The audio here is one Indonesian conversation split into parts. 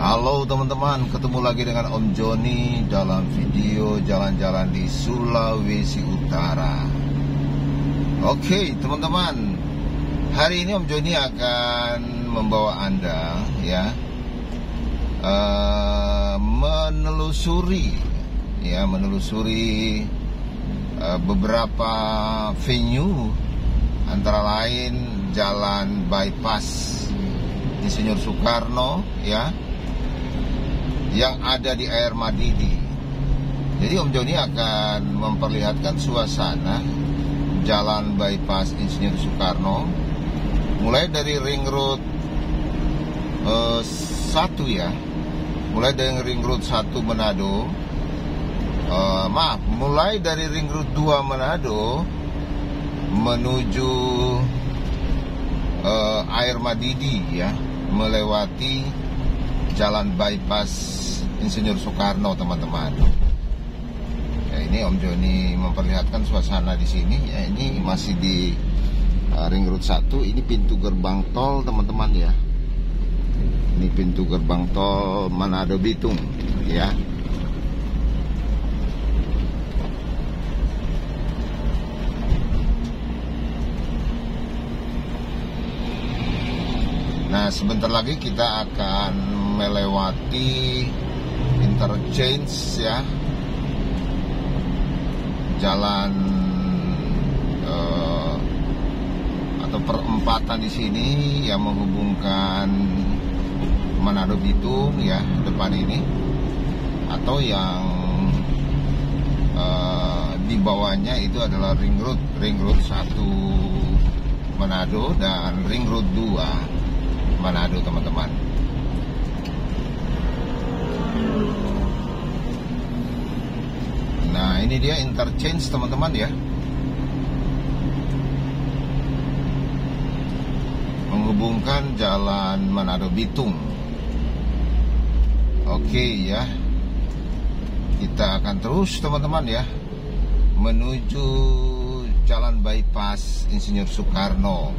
Halo teman-teman, ketemu lagi dengan Om Joni dalam video jalan-jalan di Sulawesi Utara. Oke teman-teman, hari ini Om Joni akan membawa Anda menelusuri beberapa venue, antara lain Jalan Bypass Insinyur Soekarno yang ada di Air Madidi. Jadi Om Joni akan memperlihatkan suasana Jalan Bypass Insinyur Soekarno mulai dari Ring Road 1 mulai dari Ring Road 1 Manado, mulai dari Ring Road 2 Manado menuju Air Madidi melewati Jalan Bypass Insinyur Soekarno, teman-teman. Ini Om Joni memperlihatkan suasana di sini. Ini masih di Ring Road 1. Ini pintu gerbang tol, teman-teman ya. Ini pintu gerbang tol Manado Bitung ya. Nah, sebentar lagi kita akan melewati interchange jalan atau perempatan di sini yang menghubungkan Manado Bitung depan ini, atau yang di bawahnya itu adalah Ring Road 1 Manado dan Ring Road 2 Manado, teman-teman. Nah, ini dia interchange, teman-teman ya, menghubungkan Jalan Manado Bitung. Oke ya, kita akan terus, teman-teman ya, menuju Jalan Bypass Insinyur Soekarno.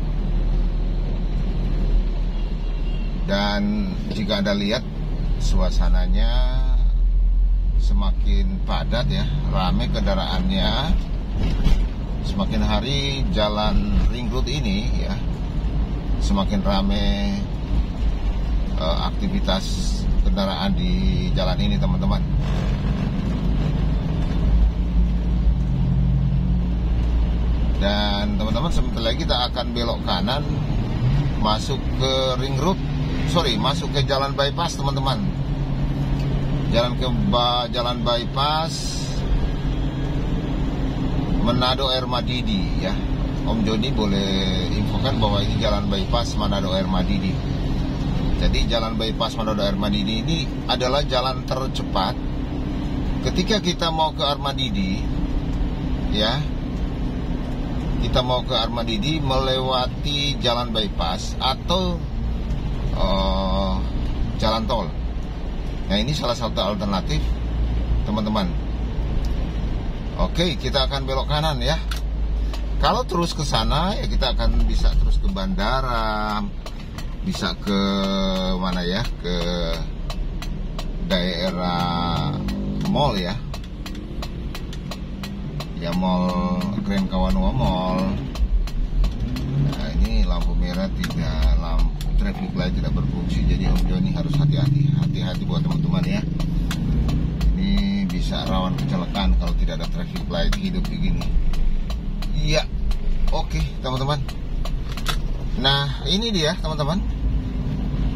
Dan jika Anda lihat suasananya semakin padat ramai kendaraannya. Semakin hari jalan Ring Road ini semakin ramai aktivitas kendaraan di jalan ini, teman-teman. Dan teman-teman, sebentar lagi kita akan belok kanan masuk ke masuk ke Jalan Bypass, teman-teman. Jalan Bypass Manado Air Madidi ya. Om Joni boleh infokan bahwa ini Jalan Bypass Manado Air Madidi. Jadi Jalan Bypass Manado Air Madidi ini adalah jalan tercepat ketika kita mau ke Air Madidi kita mau ke Air Madidi melewati Jalan Bypass atau jalan tol. Nah, ini salah satu alternatif, teman-teman. Oke, kita akan belok kanan ya. Kalau terus ke sana kita akan bisa terus ke bandara, bisa ke mana ke daerah mall Mall Grand Kawanua Mall. Nah, ini lampu merah traffic light tidak berfungsi, jadi Om Joni harus hati-hati buat teman-teman ya. Ini bisa rawan kecelakaan kalau tidak ada traffic light hidup begini. Iya, oke teman-teman. Nah, ini dia teman-teman,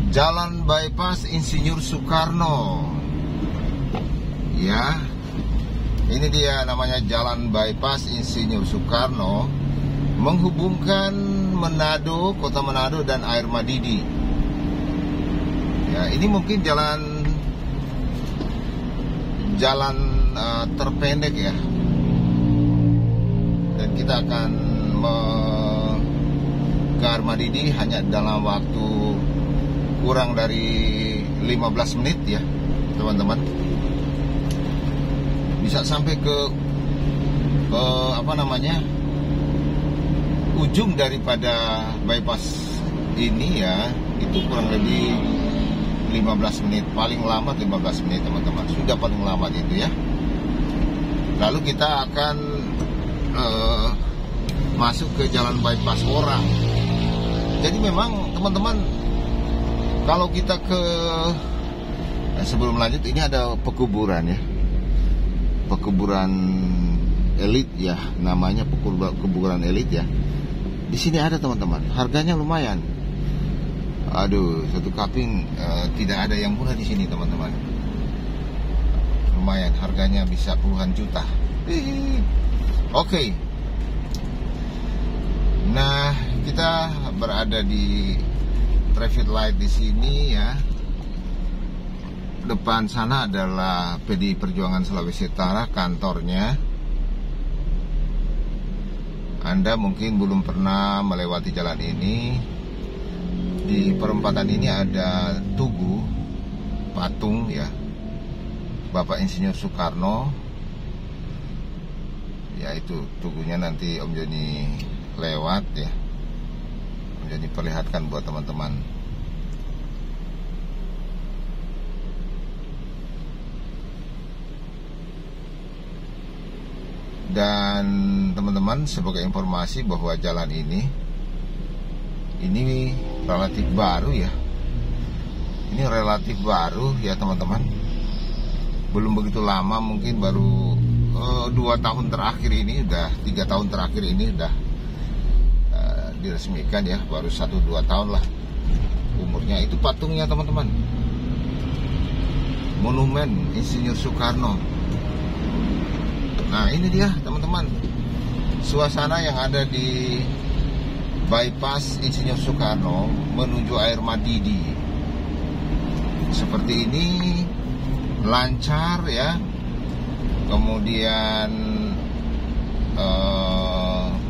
Jalan Bypass Insinyur Soekarno ya. Ini dia namanya Jalan Bypass Insinyur Soekarno, menghubungkan Manado, kota Manado dan Air Madidi. Ya, ini mungkin jalan terpendek ya. Dan kita akan ke Air Madidi hanya dalam waktu kurang dari 15 menit ya, teman-teman. Bisa sampai ke ujung daripada bypass ini ya, itu kurang lebih 15 menit, paling lama 15 menit teman-teman, sudah paling lama itu ya. Lalu kita akan masuk ke jalan bypass orang. Jadi memang teman-teman, kalau kita ke sebelum lanjut, ini ada pekuburan ya, pekuburan elit ya, namanya pekuburan elit ya. Di sini ada teman-teman, harganya lumayan. Aduh, satu kaping tidak ada yang murah di sini teman-teman. Lumayan, harganya bisa puluhan juta. Oke. Nah, kita berada di traffic light di sini ya. Depan sana adalah PDI Perjuangan Sulawesi Utara, kantornya. Anda mungkin belum pernah melewati jalan ini. Di perempatan ini ada tugu patung ya, Bapak Insinyur Soekarno. Ya, itu tugunya, nanti Om Joni lewat ya, Om Joni perlihatkan buat teman-teman. Dan teman-teman, sebagai informasi bahwa jalan ini relatif baru ya. Ini relatif baru ya teman-teman. Belum begitu lama, mungkin baru 2 tahun terakhir ini, 3 tahun terakhir ini udah diresmikan ya, baru 1-2 tahun lah umurnya. Itu patungnya teman-teman, monumen Insinyur Soekarno. Nah, ini dia teman-teman, suasana yang ada di bypass Insinyur Soekarno menuju Air Madidi. Seperti ini, lancar ya. Kemudian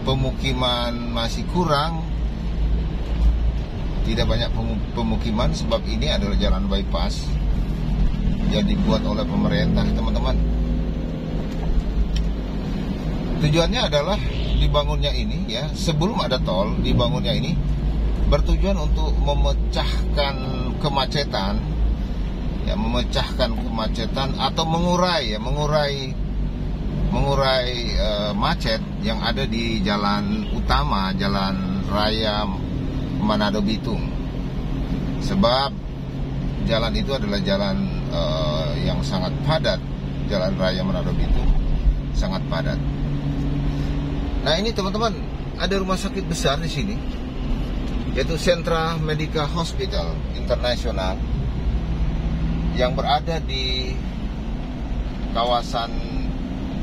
pemukiman masih kurang, tidak banyak pemukiman, sebab ini adalah jalan bypass yang dibuat oleh pemerintah teman-teman. Tujuannya adalah dibangunnya ini ya, sebelum ada tol, dibangunnya ini bertujuan untuk memecahkan kemacetan ya, atau mengurai macet yang ada di jalan utama, jalan raya Manado Bitung. Sebab jalan itu adalah jalan yang sangat padat, jalan raya Manado Bitung sangat padat. Nah, ini teman-teman, ada rumah sakit besar di sini, yaitu Sentra Medica Hospital Internasional, yang berada di kawasan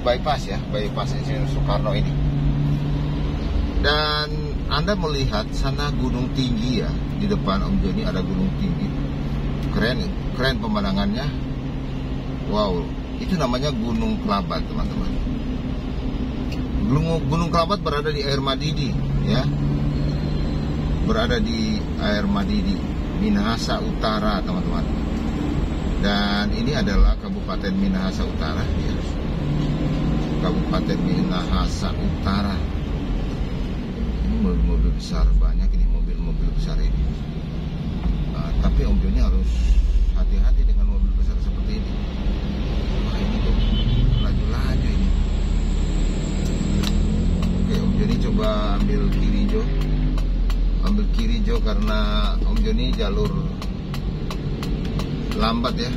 bypass ya, bypass Insinyur Soekarno ini. Dan Anda melihat sana gunung tinggi ya, di depan Om Joni ada gunung tinggi, keren pemandangannya. Wow, itu namanya Gunung Kelabat teman-teman. Gunung Kelabat berada di Air Madidi ya, berada di Air Madidi, Minahasa Utara teman-teman. Dan ini adalah Kabupaten Minahasa Utara ya, Kabupaten Minahasa Utara. Ini mobil-mobil besar, banyak ini mobil-mobil besar ini. Tapi Om Joni harus hati-hati dengan mobil besar seperti ini. Wah, ini tuh laju-laju ini. Oke, Om Joni coba ambil kiri Jo, karena Om Joni jalur lambat ya,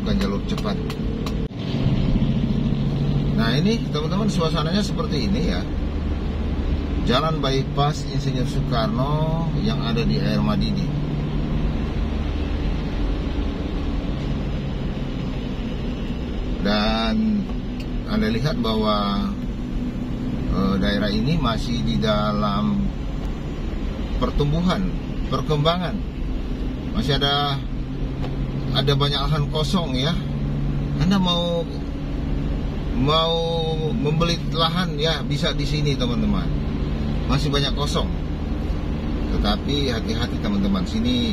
bukan jalur cepat. Nah, ini teman-teman, suasananya seperti ini ya, jalan bypass Insinyur Soekarno yang ada di Air Madidi. Dan Anda lihat bahwa daerah ini masih di dalam perkembangan. Masih ada banyak lahan kosong ya. Anda mau membeli lahan ya, bisa di sini teman-teman. Masih banyak kosong. Tetapi hati-hati teman-teman, sini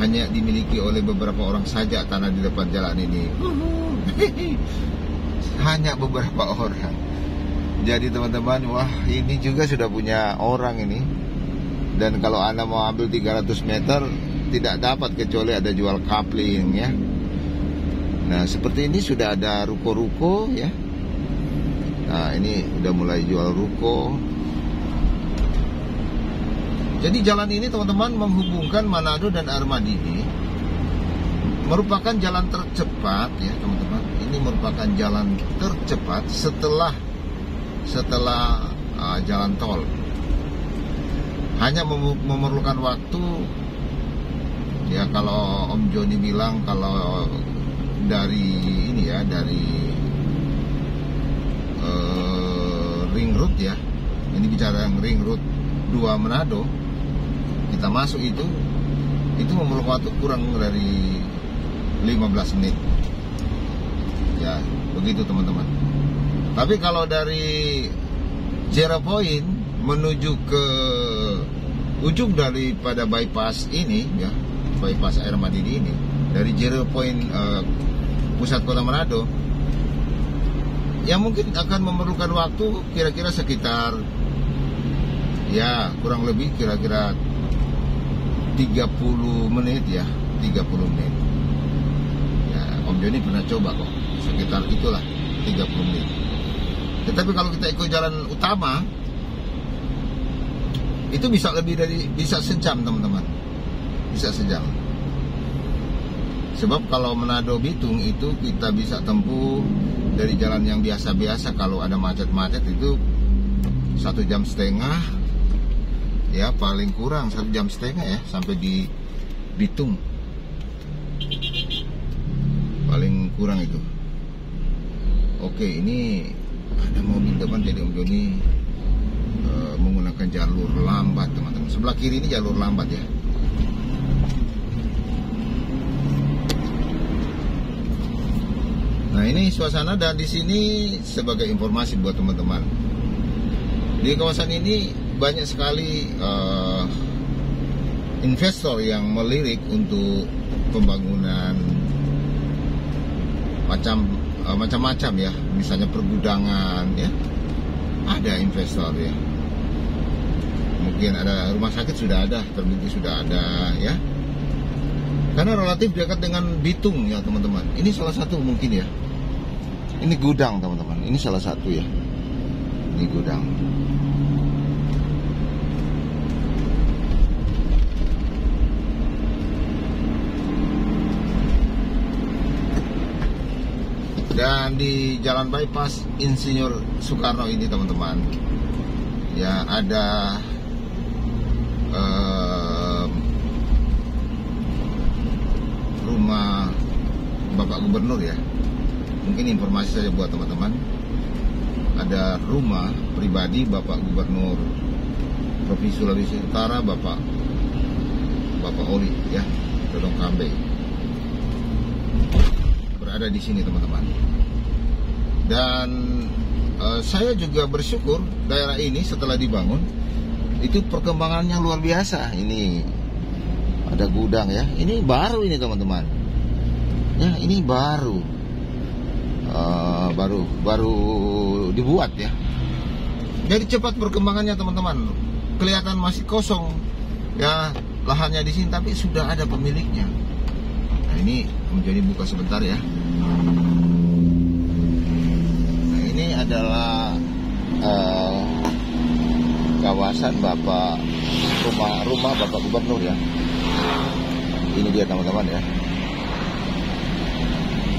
hanya dimiliki oleh beberapa orang saja tanah di depan jalan ini. Hanya beberapa orang. Jadi teman-teman, wah, ini juga sudah punya orang ini. Dan kalau Anda mau ambil 300 meter, tidak dapat kecuali ada jual kapling ya. Nah seperti ini sudah ada ruko-ruko ya. Nah ini udah mulai jual ruko. Jadi jalan ini teman-teman menghubungkan Manado dan Armadidi, merupakan jalan tercepat ya teman-teman. Ini merupakan jalan tercepat setelah jalan tol. Hanya memerlukan waktu ya, kalau Om Joni bilang kalau dari ini ya, dari ring road ya, ini bicara ring road 2 Manado, kita masuk itu memerlukan waktu kurang dari 15 menit ya, begitu teman-teman. Tapi kalau dari Zero Point menuju ke ujung daripada bypass ini ya, bypass Armadidi ini, dari Zero Point pusat kota Manado ya, mungkin akan memerlukan waktu kira-kira sekitar ya kurang lebih kira-kira 30 menit ya, 30 menit ya. Om Joni pernah coba kok, sekitar itulah 30 menit. Tetapi kalau kita ikut jalan utama itu bisa lebih dari, bisa sejam teman-teman, bisa sejam. Sebab kalau Manado Bitung itu kita bisa tempuh dari jalan yang biasa-biasa, kalau ada macet-macet itu 1,5 jam ya, paling kurang 1,5 jam ya sampai di Bitung, paling kurang itu. Oke, ini ada mobil depan, jadi Om Joni menggunakan jalur lambat teman-teman. Sebelah kiri ini jalur lambat ya. Nah ini suasana, dan di sini sebagai informasi buat teman-teman, di kawasan ini banyak sekali investor yang melirik untuk pembangunan macam-macam ya, misalnya pergudangan ya, ada investor ya. Mungkin ada rumah sakit sudah ada, terbukti sudah ada ya. Karena relatif dekat dengan Bitung ya teman-teman. Ini salah satu mungkin ya. Ini gudang teman-teman. Ini salah satu ya. Ini gudang. Dan di jalan bypass Insinyur Soekarno ini teman-teman ya, ada rumah Bapak Gubernur ya. Mungkin informasi saja buat teman-teman, ada rumah pribadi Bapak Gubernur Provinsi Sulawesi Utara, Bapak Oli ya, Dodong Kambe, berada di sini teman-teman. Dan saya juga bersyukur daerah ini setelah dibangun itu perkembangannya luar biasa. Ini ada gudang ya, ini baru ini teman-teman ya, ini baru dibuat ya. Jadi cepat perkembangannya teman-teman. Kelihatan masih kosong ya lahannya di sini, tapi sudah ada pemiliknya. Nah ini menjadi buka sebentar ya. Nah ini adalah kawasan rumah Bapak Gubernur ya. Ini dia teman-teman ya,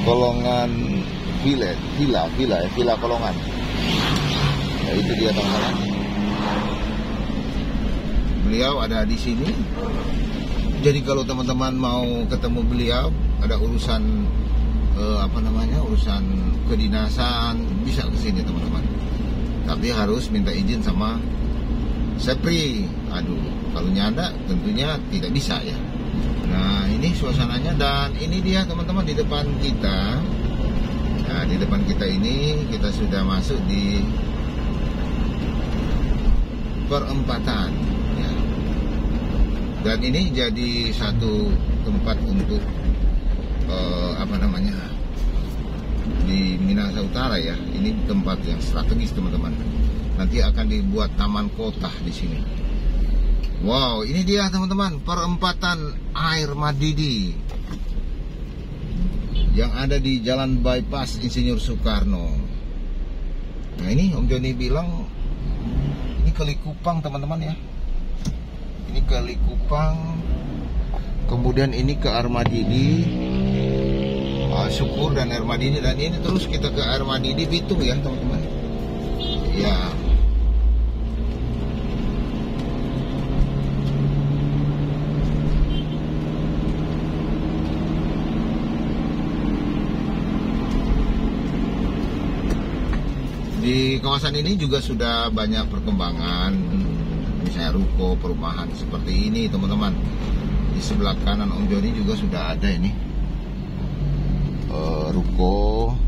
Kolongan Villa Kolongan ya, itu dia teman-teman. Beliau ada di sini. Jadi kalau teman-teman mau ketemu beliau, ada urusan urusan kedinasan, bisa ke sini teman-teman. Tapi harus minta izin sama Sepri. Aduh, kalau nyanda tentunya tidak bisa ya. Nah, ini suasananya, dan ini dia teman-teman di depan kita. Nah, di depan kita ini kita sudah masuk di perempatan ya. Dan ini jadi satu tempat untuk di Minahasa Utara ya. Ini tempat yang strategis teman-teman. Nanti akan dibuat taman kota di sini. Wow, ini dia teman-teman, perempatan Air Madidi yang ada di Jalan Bypass Insinyur Soekarno. Nah ini Om Joni bilang ini Kali Kupang teman-teman ya. Ini Kali Kupang, kemudian ini ke Air Madidi, Syukur dan Air Madidi, dan ini terus kita ke Air Madidi Bitung ya teman-teman. Ya. Di kawasan ini juga sudah banyak perkembangan, misalnya ruko, perumahan seperti ini teman-teman. Di sebelah kanan Om Joni juga sudah ada ini ruko.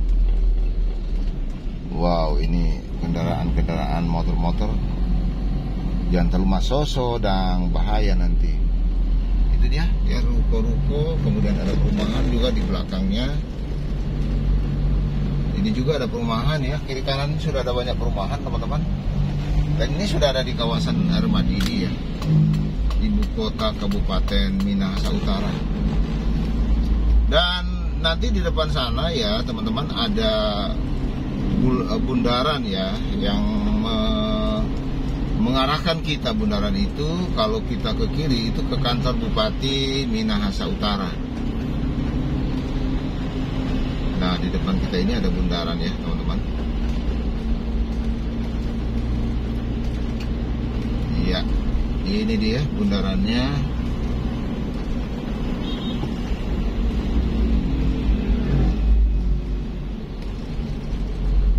Wow, ini kendaraan-kendaraan motor-motor jangan terlalu masoso dan bahaya nanti. Itu dia ya, ruko-ruko, kemudian ada perumahan juga di belakangnya. Ini juga ada perumahan ya, kiri kanan sudah ada banyak perumahan teman-teman. Dan ini sudah ada di kawasan Air Madidi ya, ibu kota Kabupaten Minahasa Utara. Dan nanti di depan sana ya teman-teman ada bundaran ya, yang mengarahkan kita. Bundaran itu kalau kita ke kiri itu ke kantor Bupati Minahasa Utara. Nah di depan kita ini ada bundaran ya teman-teman. Iya, ini dia bundarannya.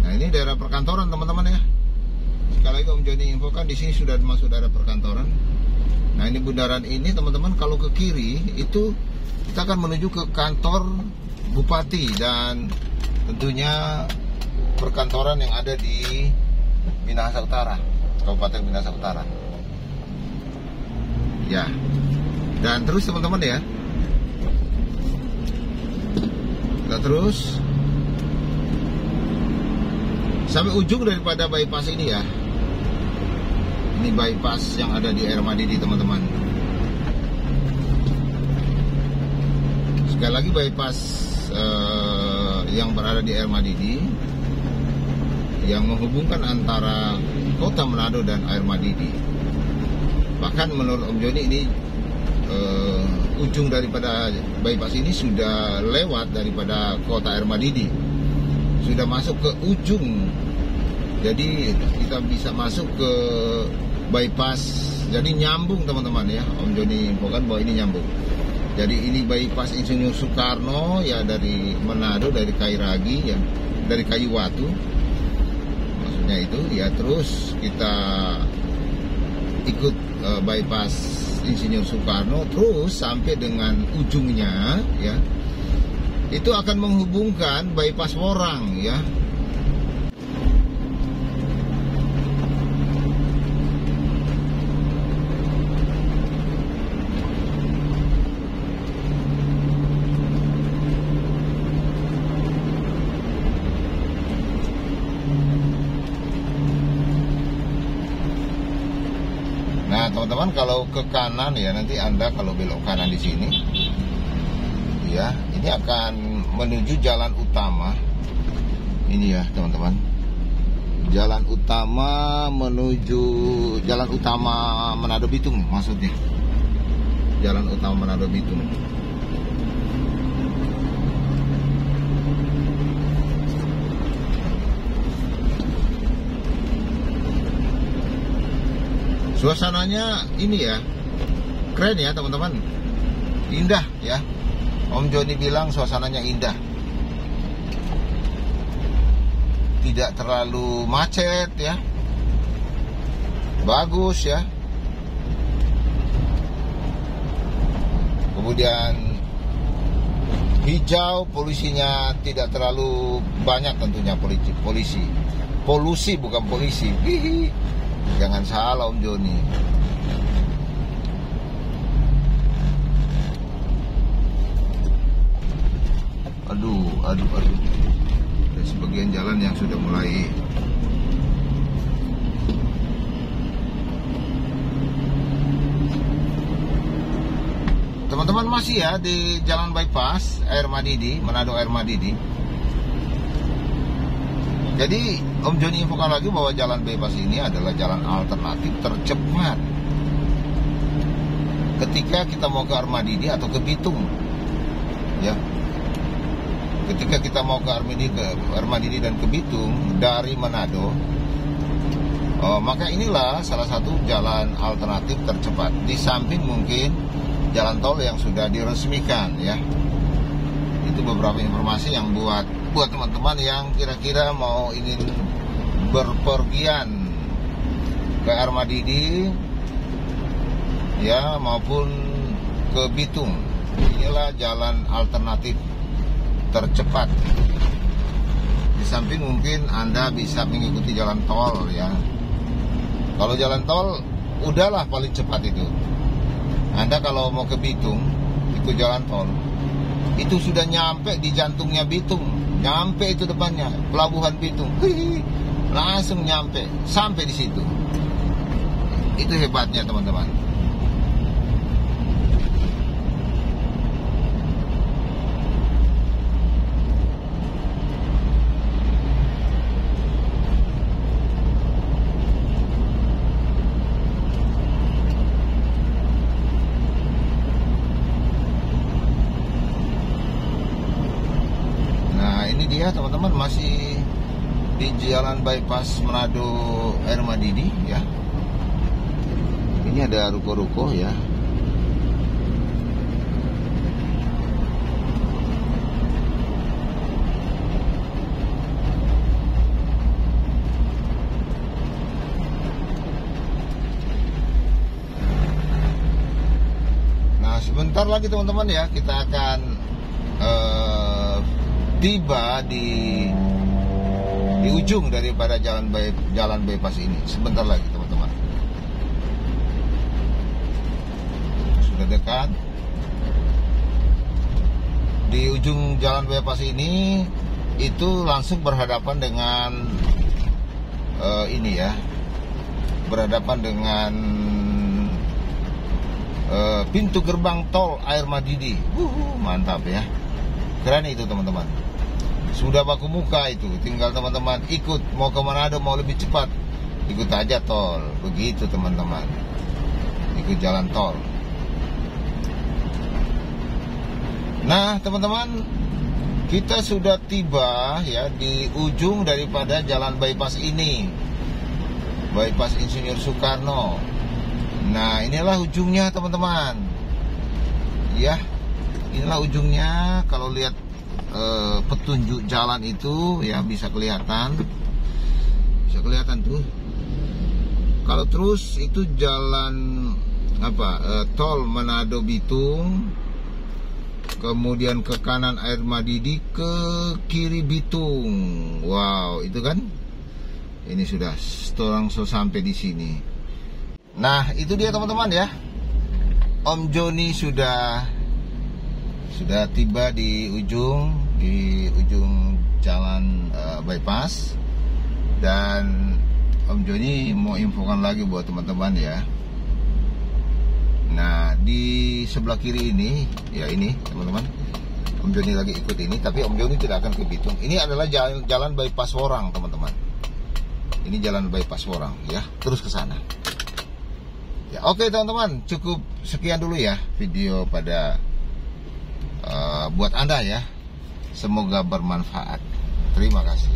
Nah ini daerah perkantoran teman-teman ya. Sekali lagi Om Joni infokan, di sini sudah masuk daerah perkantoran. Nah ini bundaran ini teman-teman, kalau ke kiri itu kita akan menuju ke kantor Bupati dan tentunya perkantoran yang ada di Minahasa Utara, Kabupaten Minahasa Utara. Ya, dan terus teman-teman ya, kita terus sampai ujung daripada bypass ini ya. Ini bypass yang ada di Air Madidi teman-teman. Sekali lagi bypass yang berada di Air Madidi yang menghubungkan antara kota Manado dan Air Madidi. Bahkan menurut Om Joni ini ujung daripada bypass ini sudah lewat daripada kota Air Madidi, sudah masuk ke ujung. Jadi kita bisa masuk ke bypass, jadi nyambung teman-teman ya. Om Joni infokan bahwa ini nyambung. Jadi ini bypass Insinyur Soekarno ya, dari Manado, dari Kairagi ya, dari Kayu Watu maksudnya itu ya. Terus kita ikut bypass Insinyur Soekarno terus sampai dengan ujungnya ya, itu akan menghubungkan bypass Worang ya. Nah teman-teman, kalau ke kanan ya, nanti Anda kalau belok kanan di sini ya, ini akan menuju jalan utama. Ini ya teman-teman, jalan utama menuju jalan utama Manado Bitung maksudnya. Jalan utama Manado Bitung. Suasananya ini ya, keren ya teman-teman, indah ya. Om Joni bilang suasananya indah, tidak terlalu macet ya, bagus ya. Kemudian hijau, polusinya tidak terlalu banyak tentunya. Polusi bukan polisi. Hihi. Jangan salah Om Joni. Aduh. Ada sebagian jalan yang sudah mulai Teman-teman masih ya di Jalan Bypass Air Madidi, Manado Air Madidi. Jadi Om Joni infokan lagi bahwa jalan bypass ini adalah jalan alternatif tercepat ketika kita mau ke Air Madidi atau ke Bitung. Ya. Ketika kita mau ke Air Madidi dan ke Bitung dari Manado, maka inilah salah satu jalan alternatif tercepat. Di samping mungkin jalan tol yang sudah diresmikan ya. Itu beberapa informasi yang buat teman-teman yang kira-kira mau ingin berpergian ke Air Madidi ya maupun ke Bitung. Inilah jalan alternatif tercepat. Di samping mungkin Anda bisa mengikuti jalan tol ya. Kalau jalan tol udahlah paling cepat itu. Anda kalau mau ke Bitung ikut jalan tol, itu sudah nyampe di jantungnya Bitung. Nyampe itu depannya Pelabuhan Bitung. Langsung nyampe, sampai di situ. Itu hebatnya teman-teman. Ya teman-teman, masih di Jalan Bypass Manado Air Madidi ya. Ini ada ruko-ruko ya. Nah sebentar lagi teman-teman ya, kita akan tiba di ujung daripada jalan bypass ini. Sebentar lagi teman-teman, sudah dekat di ujung jalan bypass ini. Itu langsung berhadapan dengan ini ya, berhadapan dengan pintu gerbang tol Air Madidi. Mantap ya, keren itu teman-teman. Sudah baku muka itu, tinggal teman-teman ikut. Mau ke Manado mau lebih cepat, ikut aja tol. Begitu teman-teman, ikut jalan tol. Nah teman-teman, kita sudah tiba ya di ujung daripada jalan bypass ini, Bypass Insinyur Soekarno. Nah inilah ujungnya teman-teman. Ya, inilah ujungnya. Kalau lihat petunjuk jalan itu ya bisa kelihatan tuh. Kalau terus itu jalan tol Manado Bitung, kemudian ke kanan Air Madidi, ke kiri Bitung. Wow, itu kan ini sudah langsung sampai di sini. Nah itu dia teman-teman ya, Om Joni sudah tiba di ujung jalan bypass. Dan Om Joni mau infokan lagi buat teman-teman ya. Nah di sebelah kiri ini ya, ini teman-teman, Om Joni lagi ikut ini, tapi Om Joni tidak akan ke Bitung. Ini adalah jalan bypass Worang teman-teman. Ini jalan bypass Worang ya, terus ke sana. Ya oke teman-teman, cukup sekian dulu ya video pada buat Anda ya. Semoga bermanfaat. Terima kasih.